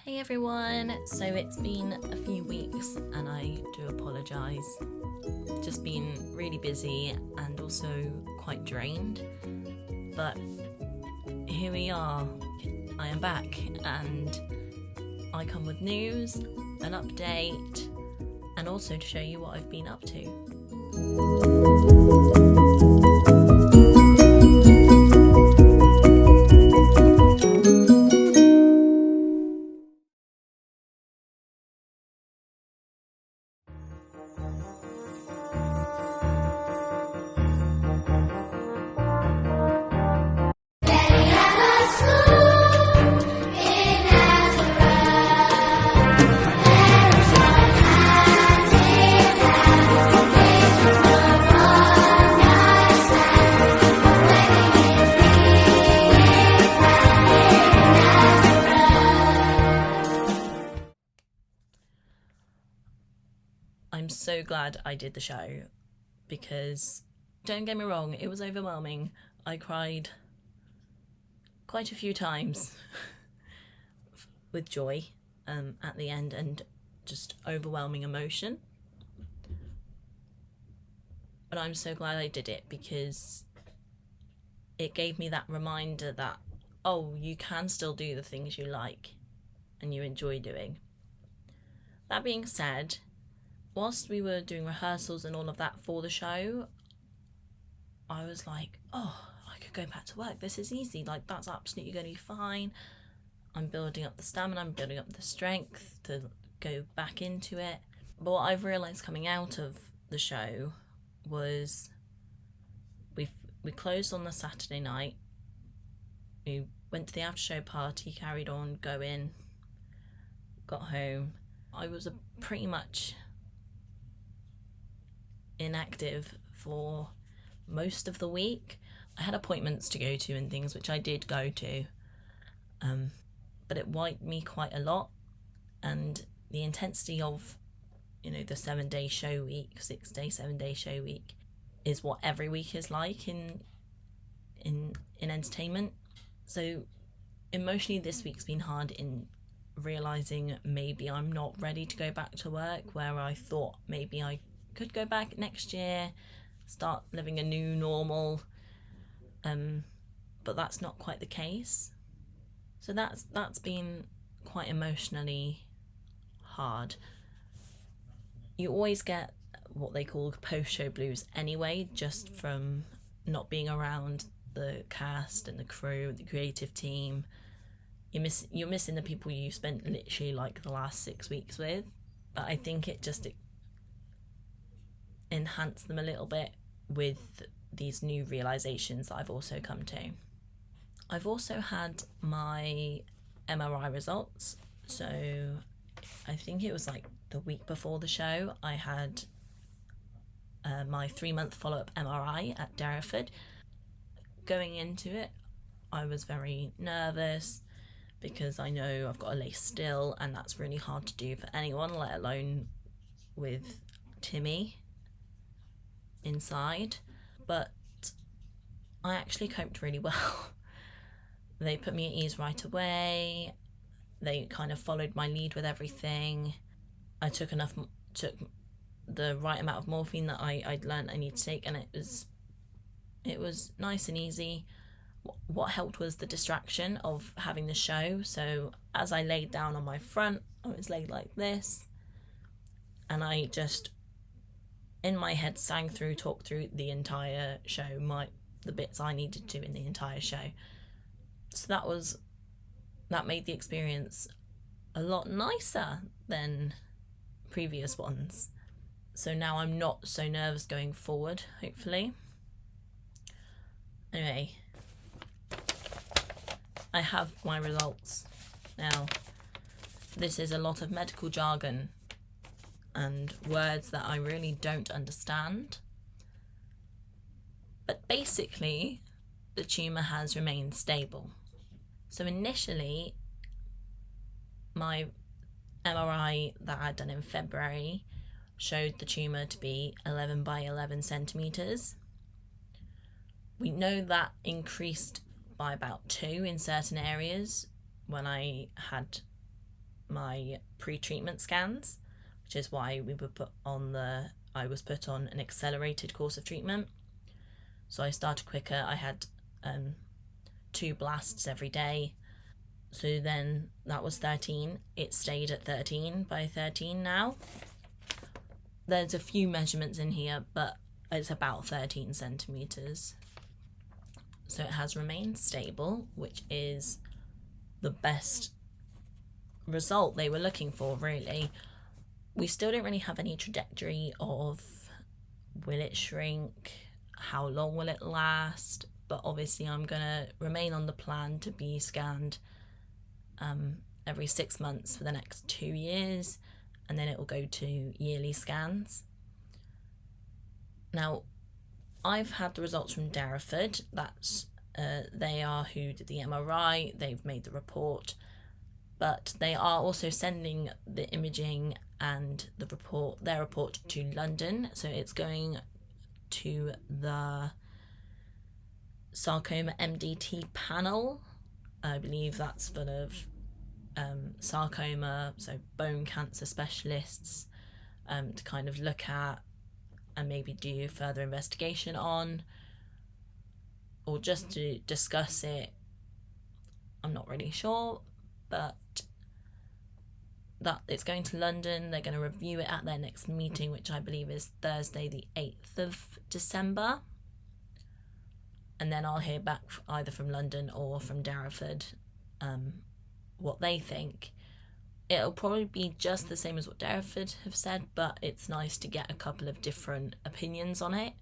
Hey everyone, so it's been a few weeks and I do apologise. Just been really busy and also quite drained, but here we are. I am back and I come with news, an update, and also to show you what I've been up to. I'm so glad I did the show because, don't get me wrong, it was overwhelming. I cried quite a few times with joy at the end and just overwhelming emotion. But I'm so glad I did it because it gave me that reminder that, oh, you can still do the things you like and you enjoy doing. That being said, whilst we were doing rehearsals and all of that for the show, I was like, oh, I could go back to work. This is easy. Like, that's absolutely going to be fine. I'm building up the stamina. I'm building up the strength to go back into it. But what I've realised coming out of the show was we closed on the Saturday night. We went to the after show party, carried on going, got home. I was pretty much inactive for most of the week. I had appointments to go to and things, which I did go to, but it wiped me quite a lot, and the intensity of, the 7-day show week, 6-day, 7-day show week is what every week is like in entertainment. So emotionally this week's been hard in realising maybe I'm not ready to go back to work, where I thought maybe I could go back next year, start living a new normal, but that's not quite the case. So that's been quite emotionally hard. You always get what they call post-show blues anyway, just from not being around the cast and the crew, the creative team. You're missing the people you spent literally like the last 6 weeks with, but I think it just enhance them a little bit with these new realizations that I've also come to. I've also had my MRI results. So I think it was like the week before the show, I had my 3-month follow up MRI at Derriford. Going into it, I was very nervous because I know I've got to lay still, and that's really hard to do for anyone, let alone with Timmy inside. But I actually coped really well. They put me at ease right away. They kind of followed my lead with everything. I took the right amount of morphine that I'd learned I need to take, and it was nice and easy. What helped was the distraction of having the show. So as I laid down on my front, I was laid like this, and I just in my head talked through the entire show, the bits I needed to in the entire show. So that made the experience a lot nicer than previous ones. So now I'm not so nervous going forward, hopefully. Anyway, I have my results now. This is a lot of medical jargon and words that I really don't understand. But basically, the tumour has remained stable. So initially, my MRI that I'd done in February showed the tumour to be 11 by 11 centimetres. We know that increased by about 2 in certain areas when I had my pre-treatment scans, which is why I was put on an accelerated course of treatment. So I started quicker. I had 2 blasts every day. So then that was 13. It stayed at 13 by 13 now. There's a few measurements in here, but it's about 13 centimetres. So it has remained stable, which is the best result they were looking for, really. We still don't really have any trajectory of will it shrink, how long will it last, but obviously I'm going to remain on the plan to be scanned every 6 months for the next 2 years, and then it will go to yearly scans. Now, I've had the results from Derriford. That's they are who did the MRI. They've made the report, but they are also sending the imaging and their report to London. So it's going to the sarcoma MDT panel. I believe that's full of sarcoma, so bone cancer specialists, to kind of look at and maybe do further investigation on, or just to discuss it. I'm not really sure, but that it's going to London. They're going to review it at their next meeting, which I believe is Thursday the 8th of December. And then I'll hear back either from London or from Derriford what they think. It'll probably be just the same as what Derriford have said, but it's nice to get a couple of different opinions on it,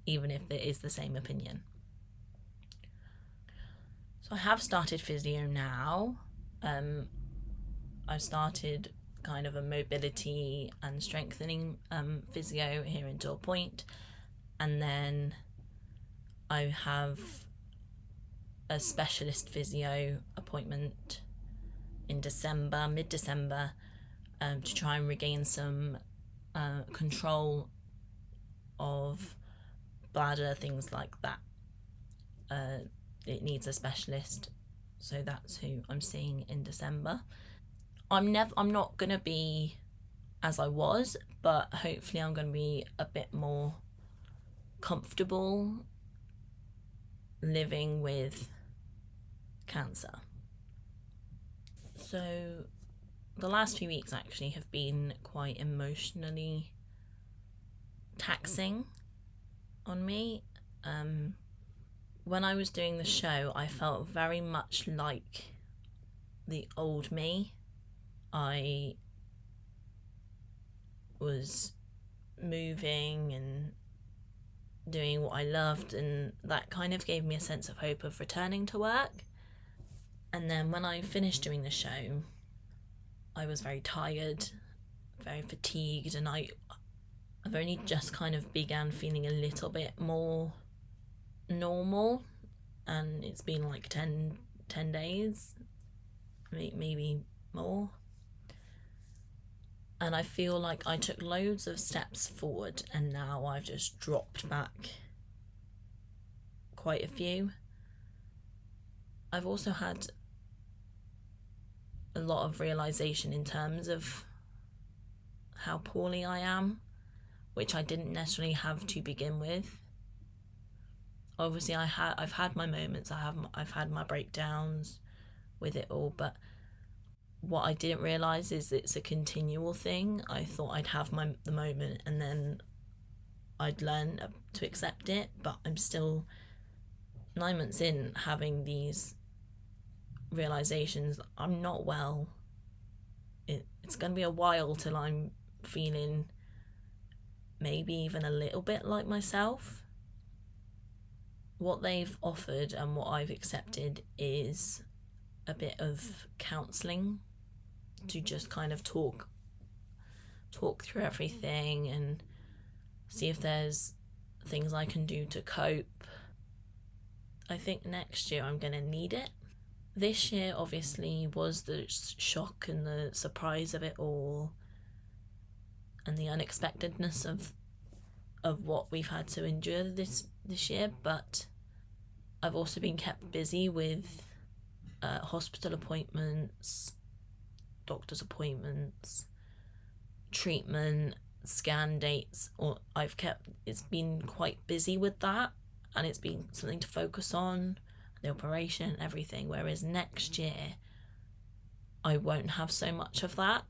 even if it is the same opinion. So I have started physio now. I've started kind of a mobility and strengthening physio here in Dore Point, and then I have a specialist physio appointment in December, mid-December, to try and regain some control of bladder, things like that. It needs a specialist, so that's who I'm seeing in December. I'm not gonna be as I was, but hopefully I'm gonna be a bit more comfortable living with cancer. So the last few weeks actually have been quite emotionally taxing on me. When I was doing the show, I felt very much like the old me. I was moving and doing what I loved, and that kind of gave me a sense of hope of returning to work. And then when I finished doing the show, I was very tired, very fatigued, and I've only just kind of began feeling a little bit more normal, and it's been like 10 days, maybe more. And I feel like I took loads of steps forward, and now I've just dropped back quite a few. I've also had a lot of realisation in terms of how poorly I am, which I didn't necessarily have to begin with. Obviously, I've had my moments. I've had my breakdowns with it all, but what I didn't realise is it's a continual thing. I thought I'd have the moment and then I'd learn to accept it, but I'm still 9 months in having these realisations. I'm not well. It's going to be a while till I'm feeling maybe even a little bit like myself. What they've offered and what I've accepted is a bit of counselling to just kind of talk through everything and see if there's things I can do to cope. I think next year I'm going to need it. This year obviously was the shock and the surprise of it all and the unexpectedness of what we've had to endure this year, but I've also been kept busy with hospital appointments, doctor's appointments, treatment, scan dates, or it's been quite busy with that, and it's been something to focus on, the operation, everything, whereas next year I won't have so much of that.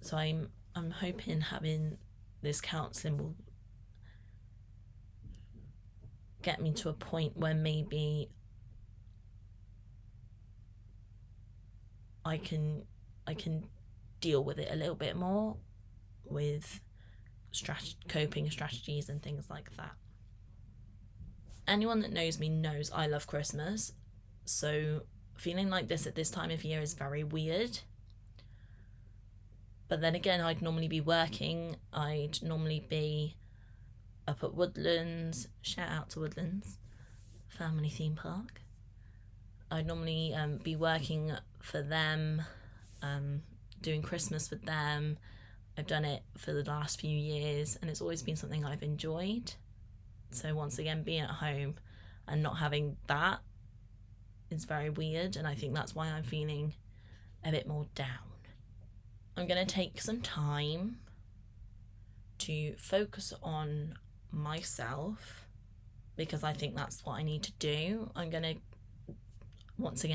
So I'm hoping having this counselling will get me to a point where maybe I can deal with it a little bit more with coping strategies and things like that. Anyone that knows me knows I love Christmas, so feeling like this at this time of year is very weird. But then again, I'd normally be working. I'd normally be up at Woodlands. Shout out to Woodlands, family theme park. I'd normally be working for them, doing Christmas with them. I've done it for the last few years, and it's always been something I've enjoyed. So once again, being at home and not having that is very weird, and I think that's why I'm feeling a bit more down. I'm going to take some time to focus on myself, because I think that's what I need to do. I'm going to say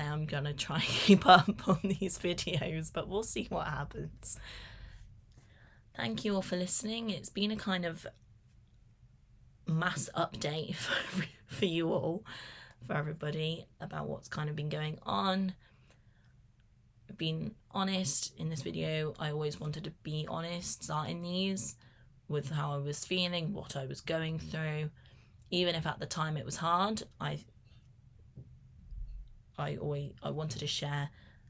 I'm going to try and keep up on these videos, but we'll see what happens. Thank you all for listening. It's been a kind of mass update for you all, for everybody, about what's kind of been going on. I've been honest in this video. I always wanted to be honest starting these with how I was feeling, what I was going through, even if at the time it was hard. I wanted to share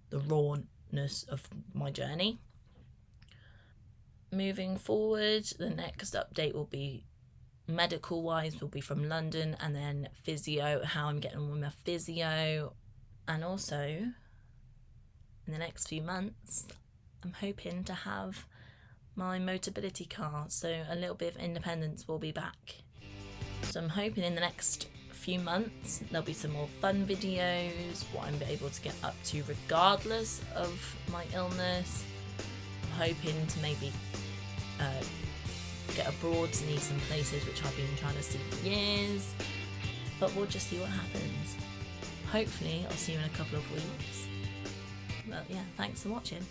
the rawness of my journey. Moving forward, the next update will be medical wise, will be from London, and then physio, how I'm getting on with my physio. And also in the next few months I'm hoping to have my Motability car, so a little bit of independence will be back. So I'm hoping in the next few months there'll be some more fun videos, what I'm able to get up to regardless of my illness. I'm hoping to maybe get abroad, see some places which I've been trying to see for years, but we'll just see what happens. Hopefully I'll see you in a couple of weeks. But yeah, thanks for watching.